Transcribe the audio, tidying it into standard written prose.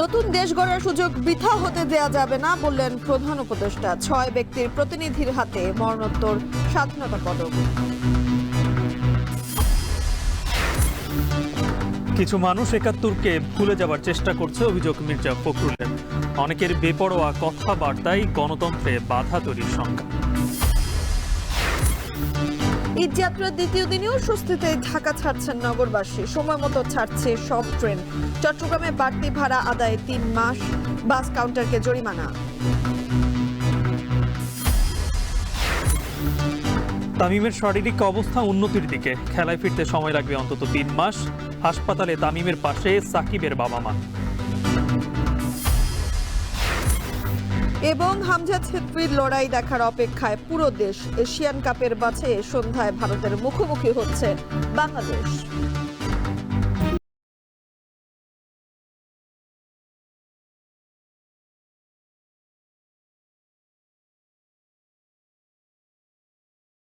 নতুন দেশ গড়ার সুযোগ বৃথা হতে দেয়া যাবে না বললেন প্রধান উপদেষ্টা। 6 ব্যক্তির প্রতিনিধির হাতে মরণোত্তর স্বাধীনতা পদক। কিছু মানুষ ৭১কে ভুলে যাবার চেষ্টা করছে, অভিযোগ মির্জা ফখরুলের। অনেকের বেপরোয়া কথাবার্তায় গণতন্ত্রে বাধা তৈরির শঙ্কা। ঈদযাত্রার দ্বিতীয় দিনেও স্বস্তিতে ঢাকা ছাড়ছেন নগরবাসী। সময় মতো ছাড়ছে সব ট্রেন। চট্টগ্রামে বাড়তি ভাড়া আদায়ে 3 মাস বাস কাউন্টারকে জরিমানা। তামিমের শারীরিক অবস্থা উন্নতির দিকে। খেলায় ফিরতে সময় লাগবে অন্তত 3 মাস। হাসপাতালে তামিমের পাশে সাকিবের বাবা মা। এবং হামজা ছেত্রীর লড়াই দেখার অপেক্ষায় পুরো দেশ। এশিয়ান কাপের বাছাইয়ে সন্ধ্যায় ভারতের মুখোমুখি হচ্ছে বাংলাদেশ।